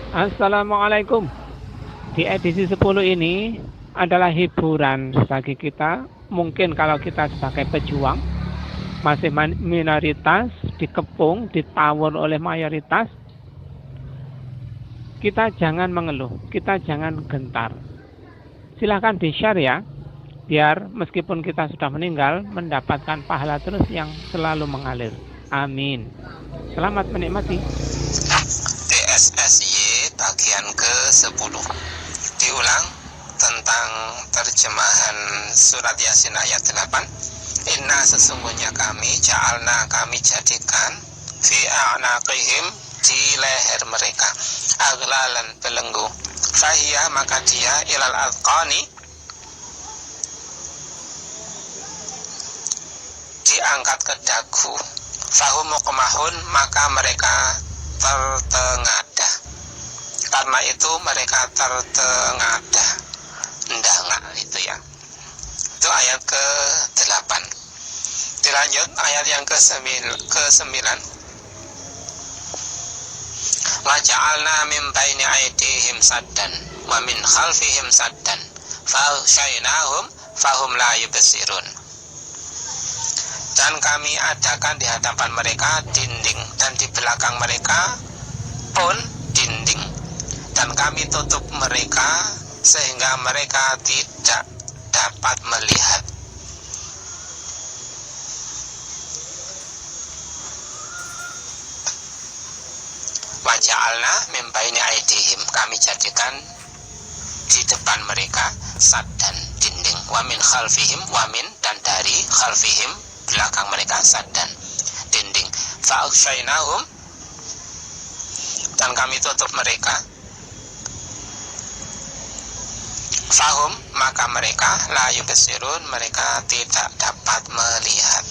Assalamualaikum. Di edisi 10 ini adalah hiburan bagi kita. Mungkin kalau kita sebagai pejuang masih minoritas, dikepung, ditawar oleh mayoritas, kita jangan mengeluh, kita jangan gentar. Silahkan di-share ya, biar meskipun kita sudah meninggal, mendapatkan pahala terus yang selalu mengalir. Amin. Selamat menikmati. TSSY bagian ke-10. Diulang tentang terjemahan surat Yasin ayat 8. Inna sesungguhnya kami jadikan fi a'naqihim di leher mereka aglalan belenggu, fahiyah maka dia ilal alqani diangkat ke dagu, fahum muqmahun maka mereka tertengadah. Karena itu mereka tertengadah, ndangak itu ya. Itu ayat ke-8. Dilanjut ayat yang ke-9. Wa ja'alna min baini aydihim saddan wa min khalfihim saddan faghshaynahum fahum la yubsirun. Dan kami adakan di hadapan mereka dinding, dan di belakang mereka pun dinding, dan kami tutup mereka sehingga mereka tidak dapat melihat. Wa ja'alna min baini aydihim, kami jadikan di depan mereka saddan dinding, wa min khalfihim, wa min dan dari khalfihim belakang mereka saddan dinding, fa'aghshaynahum dan kami tutup mereka, fahum maka mereka la yubsirun mereka tidak dapat melihat.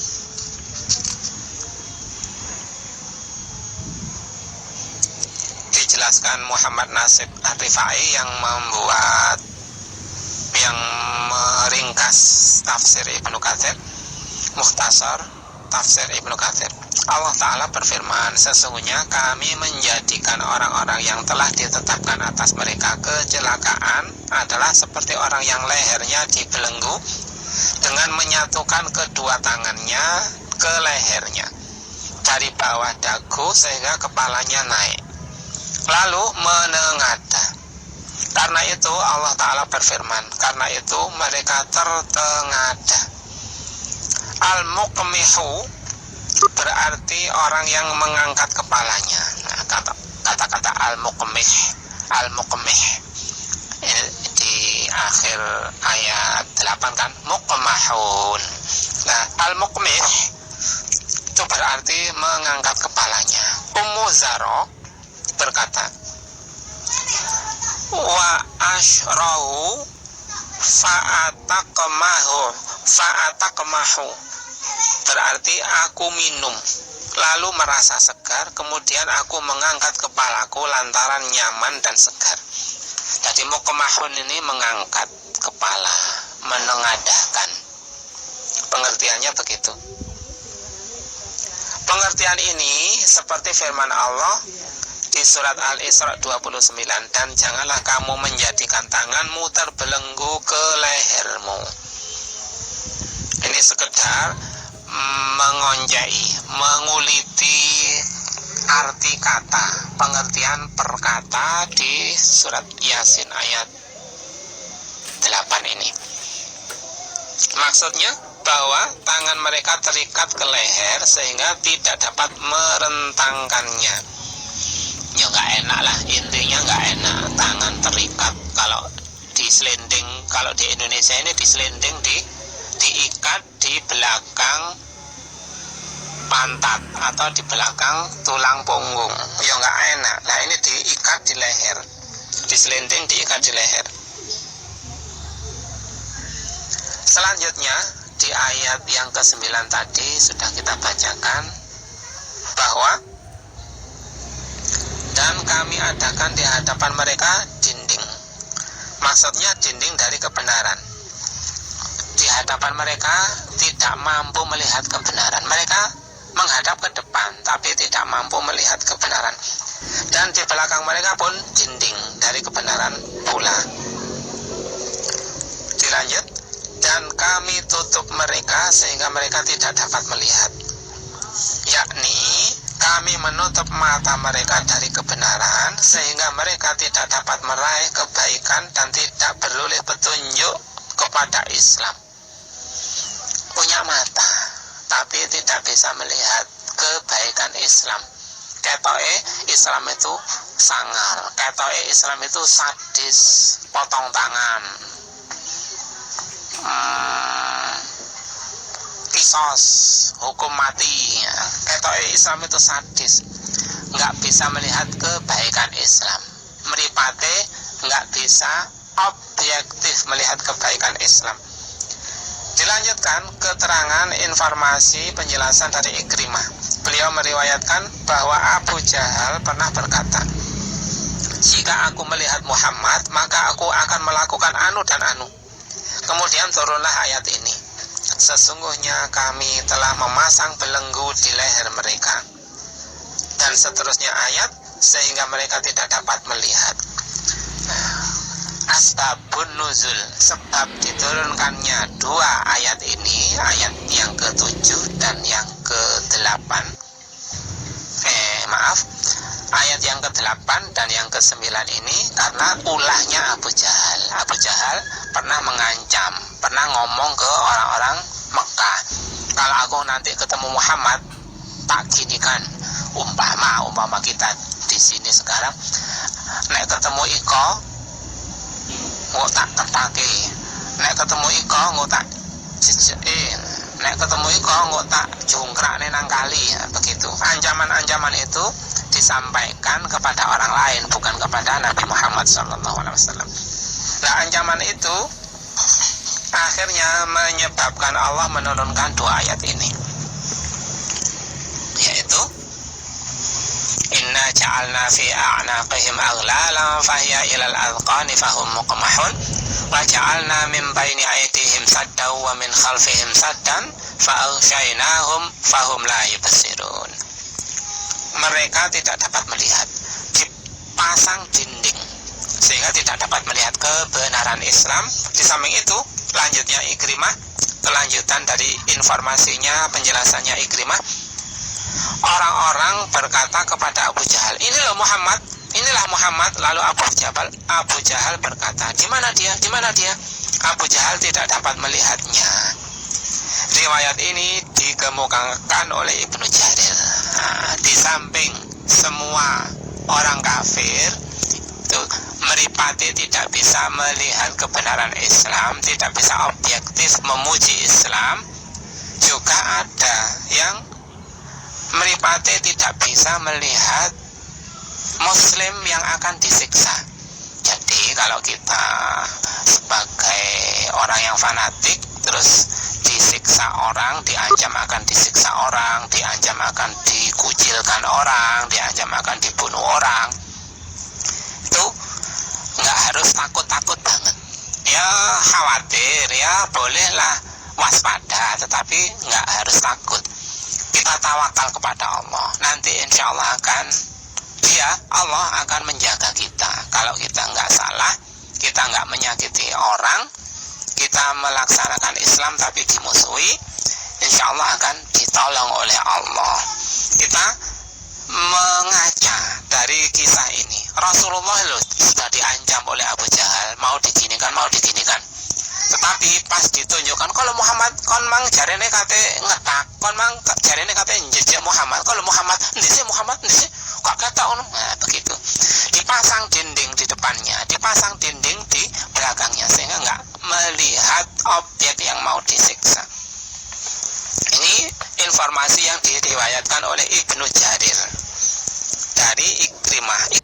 Dijelaskan Muhammad Nasib Ar-Rifai yang meringkas tafsir Ibnu Katsir, mukhtasar tafsir Ibnu Katsir. Allah Ta'ala berfirman, sesungguhnya kami menjadikan orang-orang yang telah ditetapkan atas mereka kecelakaan adalah seperti orang yang lehernya dibelenggu dengan menyatukan kedua tangannya ke lehernya dari bawah dagu sehingga kepalanya naik, lalu menengadah. Karena itu Allah Ta'ala berfirman, karena itu mereka tertengadah. Al-muqmihu berarti orang yang mengangkat kepalanya. Nah, kata-kata al-muqmih di akhir ayat 8 kan, muqmahun. Nah, al-muqmih itu berarti mengangkat kepalanya. Ummu Zaro berkata, wa ashrahu fa'ataqmahu berarti aku minum lalu merasa segar, kemudian aku mengangkat kepalaku lantaran nyaman dan segar. Jadi muqmahun ini mengangkat kepala, menengadahkan. Pengertiannya begitu. Pengertian ini seperti firman Allah di surat Al-Isra 29, dan janganlah kamu menjadikan tanganmu terbelenggu ke lehermu. Ini sekedar mengonjai, menguliti arti kata, pengertian per kata di surat Yasin ayat 8 ini. Maksudnya bahwa tangan mereka terikat ke leher sehingga tidak dapat merentangkannya. Ya nggak enak lah, intinya nggak enak, tangan terikat. Kalau diselending, kalau di Indonesia ini diselending, diikat di belakang pantat atau di belakang tulang punggung, ya nggak enak. Nah ini diikat di leher, diselending, diikat di leher. Selanjutnya di ayat yang ke-9 tadi sudah kita bacakan bahwa dan kami adakan di hadapan mereka dinding. Maksudnya dinding dari kebenaran. Di hadapan mereka tidak mampu melihat kebenaran. Mereka menghadap ke depan tapi tidak mampu melihat kebenaran, dan di belakang mereka pun dinding dari kebenaran pula. Dilanjut, dan kami tutup mereka sehingga mereka tidak dapat melihat, yakni kami menutup mata mereka dari kebenaran sehingga mereka tidak dapat meraih kebaikan dan tidak beroleh petunjuk kepada Islam. Punya mata tapi tidak bisa melihat kebaikan Islam. Ketoke Islam itu sangar, ketoke Islam itu sadis, potong tangan, kisos, hukum mati. Ketoke Islam itu sadis, nggak bisa melihat kebaikan Islam. Mripate nggak bisa objektif melihat kebaikan Islam. Dilanjutkan keterangan informasi penjelasan dari Ikrimah. Beliau meriwayatkan bahwa Abu Jahal pernah berkata, jika aku melihat Muhammad maka aku akan melakukan anu dan anu. Kemudian turunlah ayat ini, sesungguhnya kami telah memasang belenggu di leher mereka, dan seterusnya ayat sehingga mereka tidak dapat melihat. Asbabun nuzul, sebab diturunkannya dua ayat ini, ayat yang ke-7 dan yang ke-8. Ayat yang ke-8 dan yang ke-9 ini karena ulahnya Abu Jahal. Abu Jahal pernah mengancam, pernah ngomong ke orang-orang Mekah, kalau aku nanti ketemu Muhammad tak ginikan. Umpama kita di sini sekarang nek ketemu Iko nggak tak ketake, nek ketemu Iko nggak tak jejekin, nek ketemu Iko nggak tak jungkrak nang kali, ya, begitu. Ancaman-ancaman itu disampaikan kepada orang lain, bukan kepada Nabi Muhammad SAW. Nah, ancaman itu akhirnya menyebabkan Allah menurunkan dua ayat ini, yaitu inna ja'alna fi a'naqihim aghlalan fahiya ilal adqani fahum muqmahun wa ja'alna min baini aydihim saddan wa min khalfihim saddan fa'aghshaynahum fahum la yubsirun. Mereka tidak dapat melihat, dipasang dinding sehingga tidak dapat melihat kebenaran Islam. Di samping itu, lanjutnya Ikrimah, kelanjutan dari informasinya, penjelasannya Ikrimah, orang-orang berkata kepada Abu Jahal, inilah Muhammad. Lalu Abu Jahal berkata, di mana dia? Abu Jahal tidak dapat melihatnya. Riwayat ini dikemukakan oleh Ibnu Jarir. Di samping semua orang kafir itu meripati tidak bisa melihat kebenaran Islam, tidak bisa objektif memuji Islam, juga ada yang meripati tidak bisa melihat Muslim yang akan disiksa. Jadi kalau kita sebagai orang yang fanatik terus disiksa orang, diancam akan disiksa orang, diancam akan dikucilkan orang, diancam akan dibunuh orang, itu nggak harus takut-takut banget. Ya khawatir, ya bolehlah waspada, tetapi nggak harus takut. Kita tawakal kepada Allah, nanti insya Allah Allah akan menjaga kita. Kalau kita nggak salah, kita nggak menyakiti orang, kita melaksanakan Islam tapi dimusuhi, insya Allah akan ditolong oleh Allah. Kita mengaca dari kisah ini, Rasulullah sudah diancam oleh Abu Jahal, mau diginikan, tetapi pas ditunjukkan kalau Muhammad kon mang jarene kate ngetak, kon mang jarene kate njejek Muhammad, kalau Muhammad ndise kok kata ono. Nah, begitu. Dipasang dinding di depannya, dipasang dinding di belakangnya sehingga nggak melihat objek yang mau disiksa. Ini informasi yang diriwayatkan oleh Ibnu Jarir dari Ikrimah.